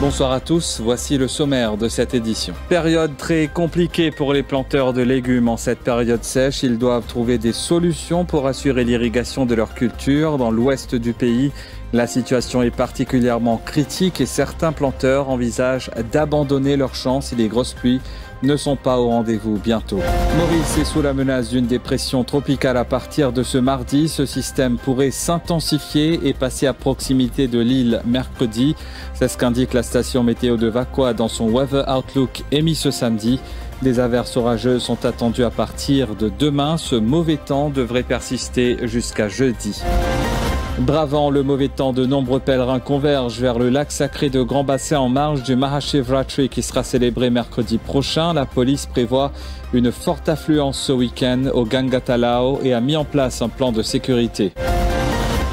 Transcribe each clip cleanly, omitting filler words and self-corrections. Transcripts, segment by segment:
Bonsoir à tous, voici le sommaire de cette édition. Période très compliquée pour les planteurs de légumes en cette période sèche. Ils doivent trouver des solutions pour assurer l'irrigation de leur culture dans l'ouest du pays. La situation est particulièrement critique et certains planteurs envisagent d'abandonner leur champs si les grosses pluies ne sont pas au rendez-vous bientôt. Maurice est sous la menace d'une dépression tropicale à partir de ce mardi. Ce système pourrait s'intensifier et passer à proximité de l'île mercredi. C'est ce qu'indique la station météo de Vakwa dans son Weather Outlook émis ce samedi. Des averses orageuses sont attendues à partir de demain. Ce mauvais temps devrait persister jusqu'à jeudi. Bravant le mauvais temps, de nombreux pèlerins convergent vers le lac sacré de Grand Bassin en marge du Mahashivratri qui sera célébré mercredi prochain. La police prévoit une forte affluence ce week-end au Gangatalao et a mis en place un plan de sécurité.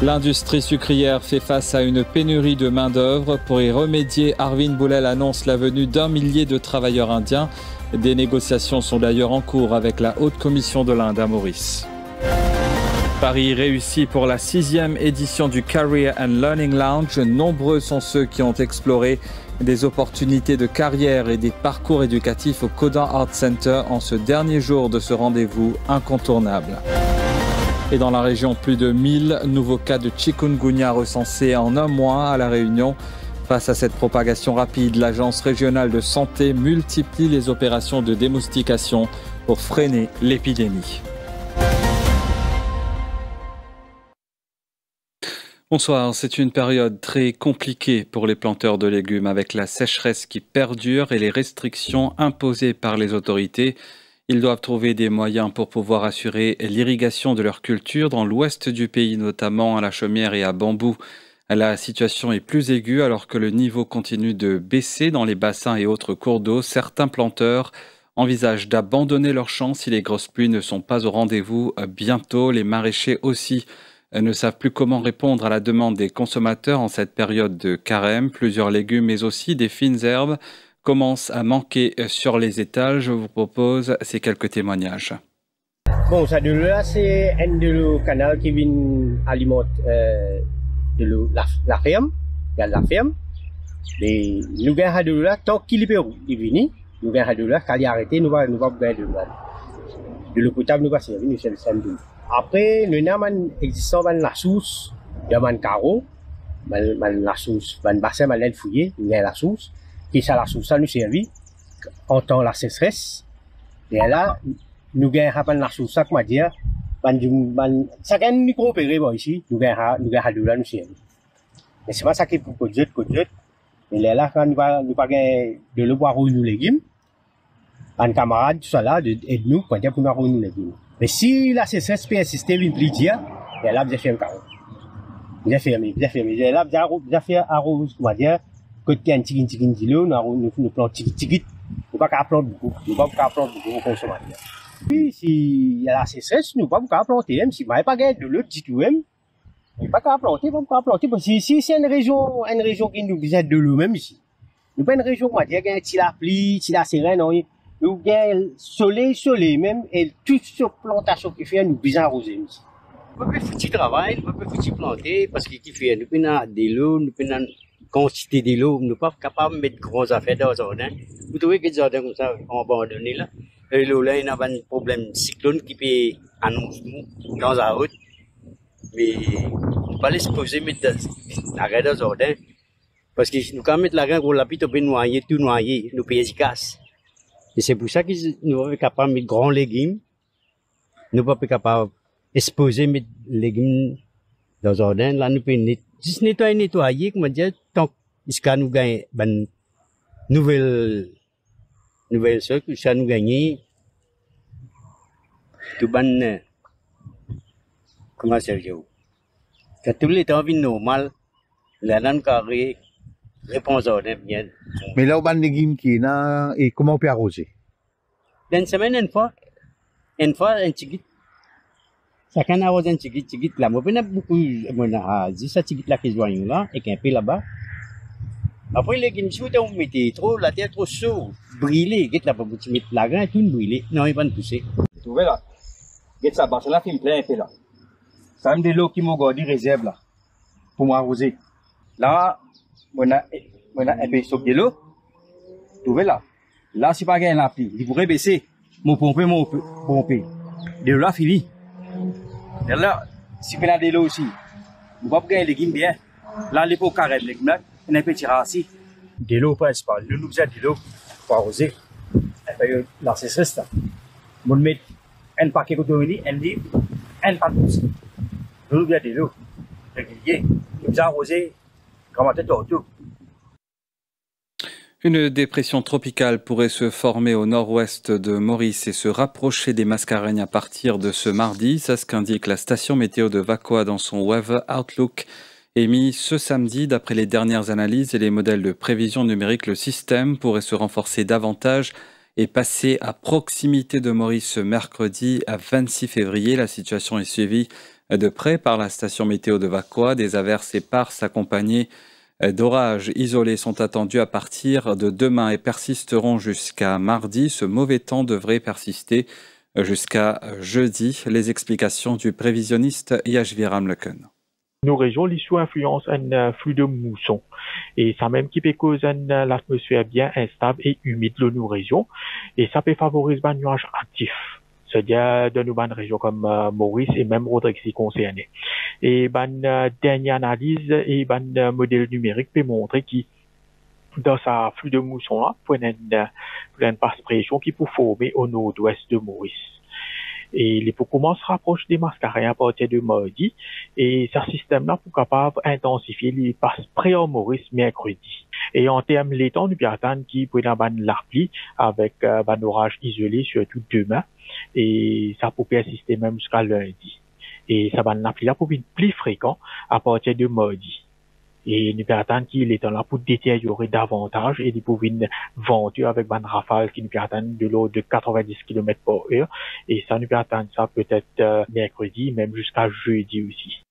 L'industrie sucrière fait face à une pénurie de main-d'œuvre. Pour y remédier, Arvind Boulel annonce la venue d'1 millier de travailleurs indiens. Des négociations sont d'ailleurs en cours avec la Haute Commission de l'Inde à Maurice. Paris réussit pour la 6e édition du Career and Learning Lounge. Nombreux sont ceux qui ont exploré des opportunités de carrière et des parcours éducatifs au Kodan Art Center en ce dernier jour de ce rendez-vous incontournable. Et dans la région, plus de 1000 nouveaux cas de chikungunya recensés en un mois à La Réunion. Face à cette propagation rapide, l'Agence régionale de santé multiplie les opérations de démoustication pour freiner l'épidémie. Bonsoir, c'est une période très compliquée pour les planteurs de légumes avec la sécheresse qui perdure et les restrictions imposées par les autorités. Ils doivent trouver des moyens pour pouvoir assurer l'irrigation de leur culture dans l'ouest du pays, notamment à La Chaumière et à Bambou. La situation est plus aiguë alors que le niveau continue de baisser dans les bassins et autres cours d'eau. Certains planteurs envisagent d'abandonner leurs champs si les grosses pluies ne sont pas au rendez-vous bientôt. Les maraîchers aussi ne savent plus comment répondre à la demande des consommateurs en cette période de carême. Plusieurs légumes, mais aussi des fines herbes, commencent à manquer sur les étals. Je vous propose ces quelques témoignages. Bon, ça de là, c'est un de le canal qui vient alimenter la ferme. Il y a la ferme. Et nous avons de là, tant qu'il est venu, nous avons de là, quand il est arrêté, nous allons gagner de là. De l'eau potable, nous allons servir, nous sommes samedi. Après, nous avons existant la source, il y a un carreau, la source, un bassin, un fouillé, il y a la source, et ça, la source, ça nous servit en temps la sécheresse. Et là, nous avons la source, ça, comment dire, ça gagne nous coopérer ici, nous avons de là, nous servir. Mais c'est pas ça qui est pour côté. Et là, quand nous va de le boire nous légumes, un camarade, tout ça là, aide-nous, pour nous avoir nous légumes. Mais si la sécheresse persiste, il plus dire, et là, vous avez fait un carreau. Vous avez fermé. Et là, vous avez fait arrose, on va dire, côté un petit kilo, nous plantons petit. Nous ne pouvons pas planter beaucoup. Nous ne pouvons pas planter beaucoup aux consommateurs. Puis, s'il y a la sécheresse, nous ne pouvons pas planter, même si vous n'avez pas gagné de l'eau, du tout, même. Nous ne pouvons pas planter, parce que si c'est une région qui nous besoin de l'eau, même ici. Nous pas une région, on va dire, qui a la pluie, qui a la sérène, nous avons soleil même, et toute cette plantation qui fait, nous besoin arroser. Nous pouvons faire du travail, nous pouvons faire planter, parce que qui fait, nous pouvons de l'eau, nous pouvons quantité de l'eau, nous ne sommes pas capables de mettre grosses affaires dans le jardin. Vous trouvez que les jardins comme ça, on abandonné là. Et là, il y a un problème cyclone qui peut annoncer dans la route. Mais, on ne peut pas les supposer mettre l'arrêt dans le jardin. Parce que nous, quand on met l'arrêt, on l'a pu noyer, tout noyer, nous payons efficace. Et c'est pour ça que nous sommes capables de mettre grands légumes. Nous ne sommes pas capables d'exposer mettre légumes dans le jardin. Là, nous pouvons juste nettoyer, comment dire, tant que nous gagnons une nouvelle chose, que nous gagnons tout bon, comment ça se quand tout le temps vient normal, là, nous avons réponse au bien. Mais là, on a des légumes qui est là, et comment on peut arroser? Dans une semaine, une fois, un petit. Ça can arrose un petit là. Moi, on a beaucoup, on a dit ça petit là qui se voit là, et qui est un peu là-bas. Après, les légumes, si vous mettez trop, la terre trop chaud, brûlé, get là, pour vous mettre la graine, tout brûlé. Non, il va pas pousser. Vous trouvez là? Get ça, bah, là, il plein un peu là. Ça me de l'eau qui m'a gardé réserve là, pour m'arroser. Là, on a Voilà, un peu stock de l'eau. Trouvez là. Là, si pas gagné la pluie, il pourrait baisser. Mon pomper. De l'eau là, fini. Et là, si on a de l'eau aussi, on va gagner les légumes bien. Là, les pots carrés, les légumes, on a un peu tiré assis. De l'eau principale. Nous besoin de l'eau pour arroser. La sécheresse là. On met un paquet de cotonnerie, un livre, un paquet de nous besoin de l'eau. Régulier. Nous besoin arroser. Comment tout. Une dépression tropicale pourrait se former au nord-ouest de Maurice et se rapprocher des Mascareignes à partir de ce mardi. C'est ce qu'indique la station météo de Vacoa dans son Weather Outlook émis ce samedi. D'après les dernières analyses et les modèles de prévision numérique, le système pourrait se renforcer davantage et passer à proximité de Maurice ce mercredi à 26 février. La situation est suivie de près par la station météo de Vacoa. Des averses éparses accompagnées d'orages isolés sont attendus à partir de demain et persisteront jusqu'à mardi. Ce mauvais temps devrait persister jusqu'à jeudi. Les explications du prévisionniste Yashviram Leken. Nos régions, les sous influence un flux de mousson. Et ça même qui peut causer l'atmosphère bien instable et humide de nos régions. Et ça peut favoriser un nuage actif. C'est-à-dire de nos régions comme Maurice et même Rodrigue si concernés. Et dernière analyse et modèle numérique peut montrer que dans sa flux de mousson là, pour une pression qui peut former au nord-ouest de Maurice. Et les commencent se rapprocher des Mascareignes à partir de mardi. Et ce système-là pour capable intensifier les passes près en Maurice mercredi. Et en termes de temps, nous pouvons attendre qu'il peut y avoir la pluie avec un orage isolé surtout demain. Et ça peut persister même jusqu'à lundi. Et ça va la pluie là pour être plus fréquent à partir de mardi. Et nous pouvons attendre qu'il est là pour détériorer davantage et pour une venture avec une rafale qui nous peut attendre de l'ordre de 90 km/h. Et ça nous peut attendre ça peut-être mercredi, même jusqu'à jeudi aussi.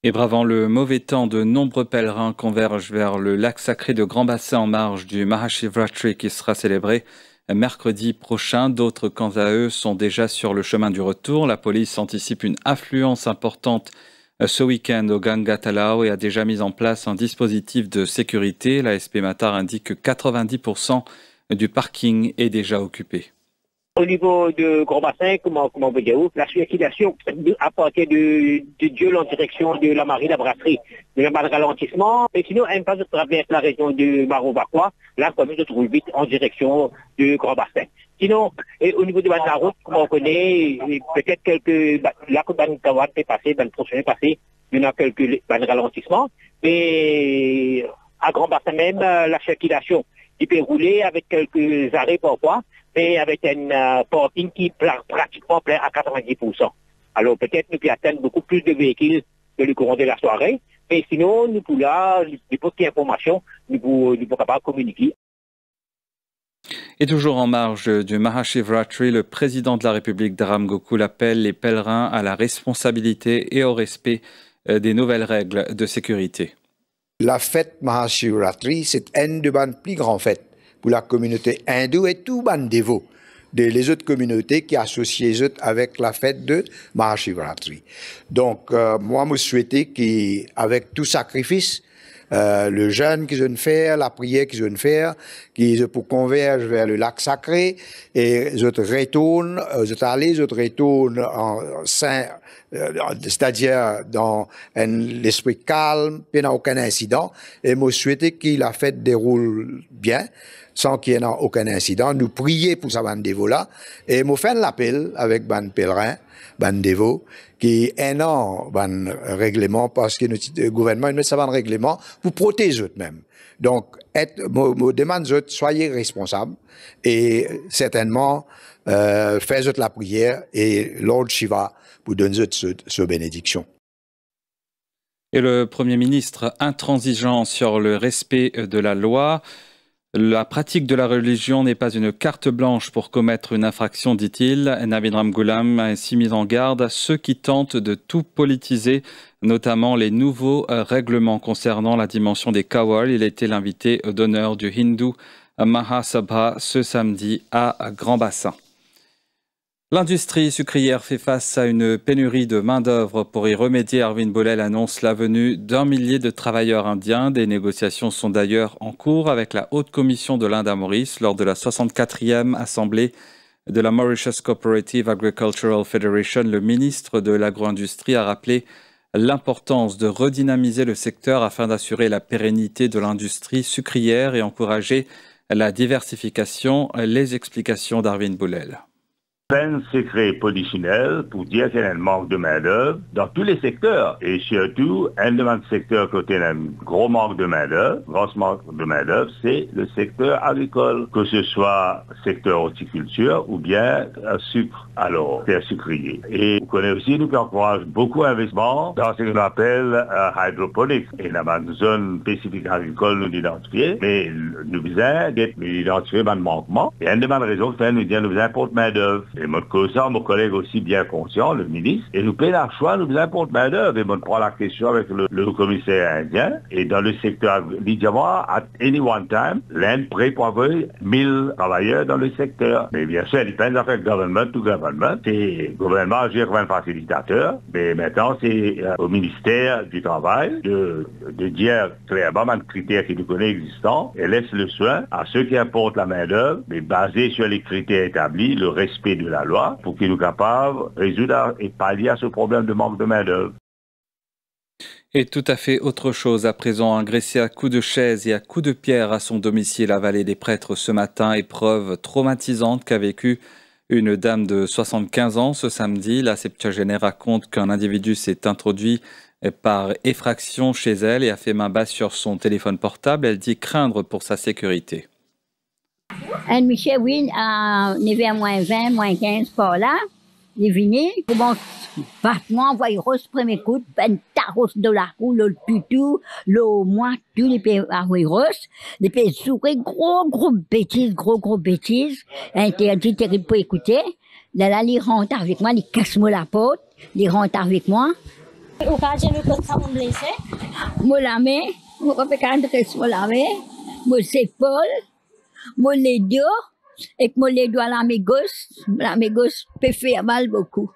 Et bravant le mauvais temps, de nombreux pèlerins convergent vers le lac sacré de Grand Bassin en marge du Mahashivratri qui sera célébré mercredi prochain. D'autres, quant à eux, sont déjà sur le chemin du retour. La police anticipe une affluence importante ce week-end au Ganga Talao et a déjà mis en place un dispositif de sécurité. La SP Matar indique que 90% du parking est déjà occupé. Au niveau de Grand Bassin, comment on peut dire, la circulation à partir de Dieu en direction de la marine, la brasserie, il y a pas de ralentissement, mais sinon, elle passe à travers la région de Maro-Vacois, là, comme je trouve vite en direction de Grand Bassin. Sinon, et au niveau de la route, comme on connaît, peut-être quelques, là, que Ban Kawad est passé, Ban Prochain est passé, il y en a quelques ralentissements, mais à Grand Bassin même, la circulation, il peut rouler avec quelques arrêts parfois, mais avec un parking qui est pratiquement plein à 90%. Alors peut-être nous pouvons atteindre beaucoup plus de véhicules que le courant de la soirée, mais sinon, nous pouvons là, les petites informations, nous pouvons capables de communiquer. Et toujours en marge du Mahashivratri, le président de la République Dharam Gokul appelle les pèlerins à la responsabilité et au respect des nouvelles règles de sécurité. La fête Mahashivratri, c'est une de les plus grandes fêtes pour la communauté hindoue et tout ban dévot les autres communautés qui associent avec la fête de Mahashivratri. Donc, moi, je souhaitais qu'avec tout sacrifice, le jeûne qu'ils ont fait, la prière qu'ils ont fait, qu'ils pour converger vers le lac sacré, et ils retournent, ils retournent en saint, c'est-à-dire dans l'esprit calme, puis n'a aucun incident, et moi souhaiter que la fête déroule bien, sans qu'il y ait aucun incident. Nous prier pour ça, ban dévot là, et moi faire l'appel avec ban pèlerin, ban dévot, qui est un an, ban règlement, parce que le gouvernement met ça ban règlement pour protéger eux-mêmes. Donc, moi demande eux, soyez responsables, et certainement, faites la prière, et Lord Shiva vous donne ce bénédiction. Et le Premier ministre intransigeant sur le respect de la loi. La pratique de la religion n'est pas une carte blanche pour commettre une infraction, dit-il. Navin Ramgoolam a ainsi mis en garde ceux qui tentent de tout politiser, notamment les nouveaux règlements concernant la dimension des Kawal. Il était l'invité d'honneur du Hindu Mahasabha ce samedi à Grand Bassin. L'industrie sucrière fait face à une pénurie de main-d'œuvre. Pour y remédier, Arvin Bollel annonce la venue d'1 millier de travailleurs indiens. Des négociations sont d'ailleurs en cours avec la Haute Commission de l'Inde à Maurice lors de la 64e assemblée de la Mauritius Cooperative Agricultural Federation. Le ministre de l'Agro-Industrie a rappelé l'importance de redynamiser le secteur afin d'assurer la pérennité de l'industrie sucrière et encourager la diversification. Les explications d'Arvin Bollel. Peine secret polichinelle pour dire qu'il y a un manque de main-d'œuvre dans tous les secteurs. Et surtout, un des secteurs côté un gros manque de main-d'œuvre, gros manque de main-d'œuvre, c'est le secteur agricole, que ce soit secteur horticulture ou bien sucre, alors, terre sucrier. Et vous connaissez aussi, nous encourageons beaucoup d'investissements dans ce qu'on appelle hydroponics. Et dans une zone spécifique agricole, nous l'identifions, mais nous besoin d'identifier un manquement. Et une des raisons, c'est nous dire nous besoin pour main-d'œuvre. Et mon cousin, mon collègue aussi bien conscient, le ministre, et nous payons le choix, nous besoin pour main-d'œuvre. Et on prend la question avec le commissaire indien. Et dans le secteur, évidemment, at any one time, l'Inde prêt pour avoir 1000 travailleurs dans le secteur. Mais bien sûr, il dépend de government to government. Et le gouvernement agit comme un facilitateur. Mais maintenant, c'est au ministère du Travail de dire clairement un critère qui nous connaît existant et laisse le soin à ceux qui apportent la main-d'œuvre, mais basé sur les critères établis, le respect de la loi, pour qu'ils soient capables de résoudre et pallier à ce problème de manque de main-d'œuvre. Et tout à fait autre chose à présent, agressé à coups de chaise et à coups de pierre à son domicile à Vallée des Prêtres ce matin, épreuve traumatisante qu'a vécue une dame de 75 ans ce samedi. La septuagénaire raconte qu'un individu s'est introduit par effraction chez elle et a fait main basse sur son téléphone portable. Elle dit craindre pour sa sécurité. Un Michel, oui, il est à moins 20, moins 15 par là. Il est venu, bon, battement, envoyé rose, premier coup, ben, taros de la roue, le tutu, le moi, tout, les pays envoyé rose, les pays sourire, gros bêtises, interdit terrible pour écouter. Là, il rentre avec moi, il casse-moi la porte, il rentre avec moi. Au cas où nous sommes blessés? Moi, la main, moi, pas moi, la main, moi, c'est Paul. Moi, les deux, et que moi, les doigts à la mes gosses peut faire mal beaucoup.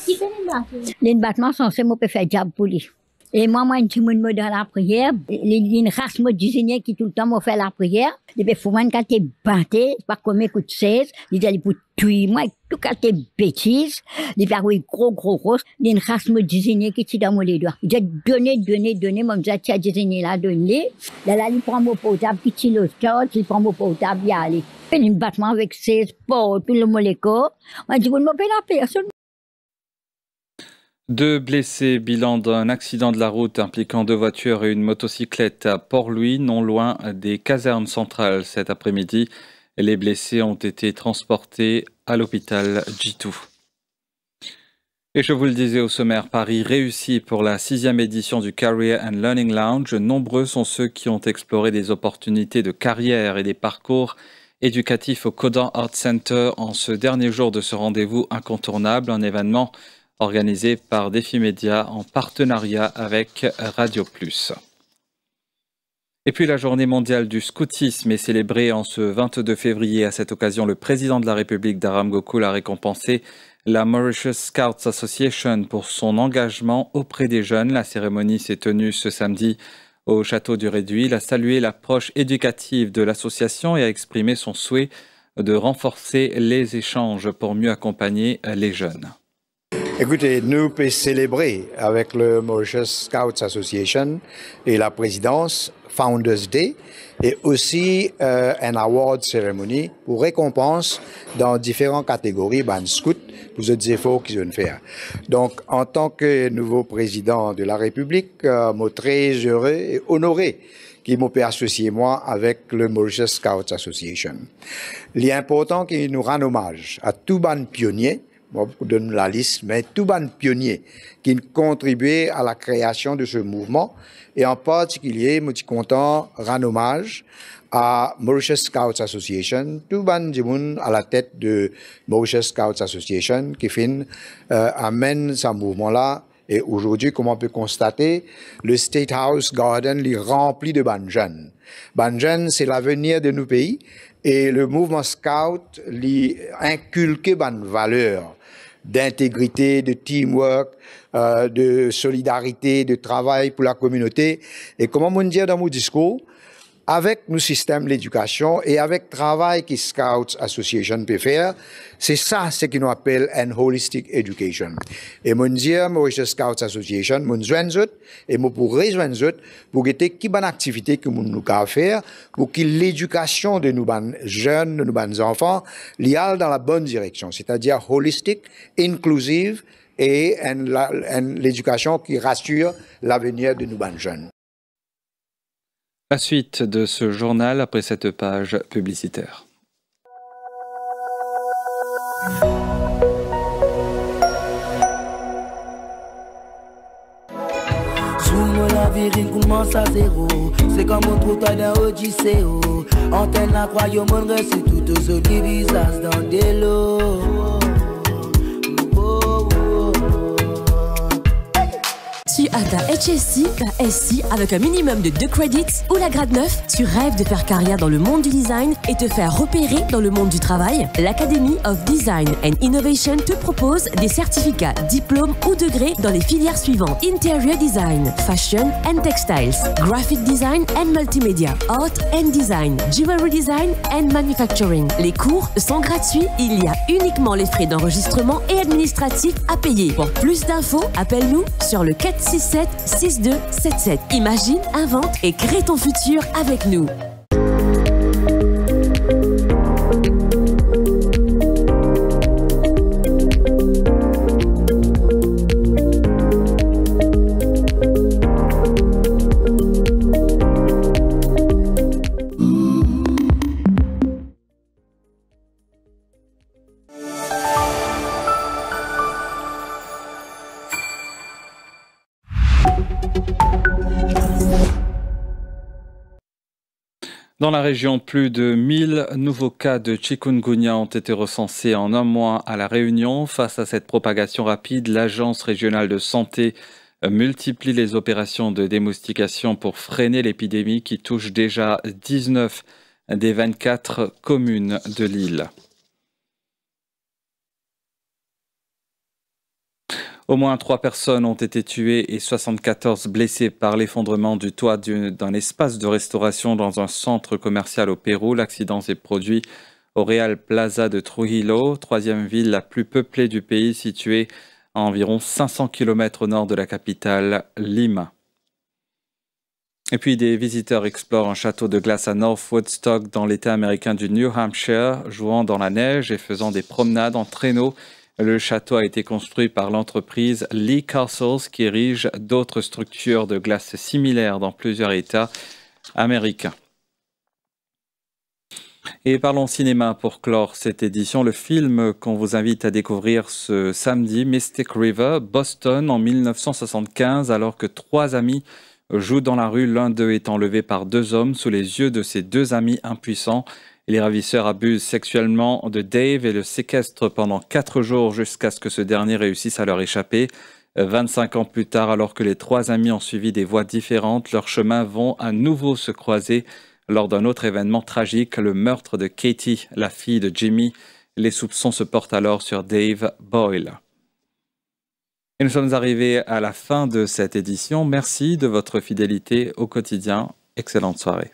Qui fait les battements? Les battements sont censés, moi, peut faire diable pour lui. Et moi, un petit monde dans la prière, il y a une race, moi, d'usinier qui tout le temps m'a fait la prière. Et puis, faut quand t'es batté, c'est pas comme écoute 16, il dit, pour tuer moi, tout quand t'es bêtise, il fait, oui, gros, il y a une race, moi, d'usinier qui tire dans moi les doigts. Il dit, donnez, moi, je dis, tiens, d'usinier là, donne-les. Là, il prend mon portable, qui tire le stade, il prend mon portable, il y a allé. Il y a un battement avec 16 portes, tout le monde les corps. On dit, vous ne m'appelez la personne. 2 blessés, bilan d'un accident de la route impliquant 2 voitures et une motocyclette à Port-Louis, non loin des casernes centrales cet après-midi. Les blessés ont été transportés à l'hôpital Jitou. Et je vous le disais au sommaire, Paris réussit pour la 6e édition du Career and Learning Lounge. Nombreux sont ceux qui ont exploré des opportunités de carrière et des parcours éducatifs au Codan Art Center en ce dernier jour de ce rendez-vous incontournable, un événement organisé par Défi Média en partenariat avec Radio Plus. Et puis la journée mondiale du scoutisme est célébrée en ce 22 février. À cette occasion, le président de la République, Daram Gokul, a récompensé la Mauritius Scouts Association pour son engagement auprès des jeunes. La cérémonie s'est tenue ce samedi au Château du Réduit. Il a salué l'approche éducative de l'association et a exprimé son souhait de renforcer les échanges pour mieux accompagner les jeunes. Écoutez, nous pouvons célébrer avec le Mauritius Scouts Association et la présidence Founders Day et aussi un award ceremony pour récompense dans différentes catégories ban scouts pour les efforts qu'ils ont fait. Donc, en tant que nouveau président de la République, je suis très heureux et honoré qu'il m'ait associé moi avec le Mauritius Scouts Association. Il est important qu'il nous rende hommage à tous les pionniers. Moi, je donne la liste, mais tout les pionniers qui ont contribué à la création de ce mouvement. Et en particulier, je suis content de rendre hommage à Mauritius Scouts Association, tout les gens à la tête de Mauritius Scouts Association qui amène ce mouvement-là. Et aujourd'hui, comme on peut constater, le State House Garden est rempli de jeunes. Les jeunes, c'est l'avenir de nos pays, Et le mouvement scout lui inculque une valeur d'intégrité, de teamwork, de solidarité, de travail pour la communauté. Et comment on dit dans mon discours, avec nos systèmes d'éducation et avec le travail que Scouts Association peut faire, c'est ça ce qu'on appelle une holistic education. Et mon dire, moi, je Scouts Association, mon joindre zut, et moi pour rejoindre zut, pour que qui bonne activité que nous pouvons faire, pour que l'éducation de nos jeunes, de nos enfants, aille dans la bonne direction, c'est-à-dire holistique, inclusive et l'éducation qui rassure l'avenir de nos jeunes. La suite de ce journal après cette page publicitaire. Sous la vie commence à zéro. C'est comme un trottoir d'un Odyssée. Antenne la croyant mon c'est tout aux autres visages dans des lots. Tu as ta HSI, ta SI avec un minimum de 2 credits ou la grade 9. Tu rêves de faire carrière dans le monde du design et te faire repérer dans le monde du travail. L'Academy of Design and Innovation te propose des certificats, diplômes ou degrés dans les filières suivantes: Interior Design, Fashion and Textiles, Graphic Design and Multimedia, Art and Design, Jewelry Design and Manufacturing. Les cours sont gratuits. Il y a uniquement les frais d'enregistrement et administratifs à payer. Pour plus d'infos, appelle-nous sur le 467-6277. Imagine, invente et crée ton futur avec nous. Dans la région, plus de 1000 nouveaux cas de chikungunya ont été recensés en un mois à La Réunion. Face à cette propagation rapide, l'Agence régionale de santé multiplie les opérations de démoustication pour freiner l'épidémie qui touche déjà 19 des 24 communes de l'île. Au moins 3 personnes ont été tuées et 74 blessées par l'effondrement du toit d'un espace de restauration dans un centre commercial au Pérou. L'accident s'est produit au Real Plaza de Trujillo, 3e ville la plus peuplée du pays, située à environ 500 km au nord de la capitale, Lima. Et puis des visiteurs explorent un château de glace à North Woodstock dans l'État américain du New Hampshire, jouant dans la neige et faisant des promenades en traîneau. Le château a été construit par l'entreprise Lee Castles qui érige d'autres structures de glace similaires dans plusieurs États américains. Et parlons cinéma pour clore cette édition. Le film qu'on vous invite à découvrir ce samedi, Mystic River, Boston en 1975, alors que 3 amis jouent dans la rue, l'un d'eux est enlevé par 2 hommes sous les yeux de ses 2 amis impuissants. Les ravisseurs abusent sexuellement de Dave et le séquestrent pendant 4 jours jusqu'à ce que ce dernier réussisse à leur échapper. 25 ans plus tard, alors que les 3 amis ont suivi des voies différentes, leurs chemins vont à nouveau se croiser lors d'un autre événement tragique, le meurtre de Katie, la fille de Jimmy. Les soupçons se portent alors sur Dave Boyle. Et nous sommes arrivés à la fin de cette édition. Merci de votre fidélité au quotidien. Excellente soirée.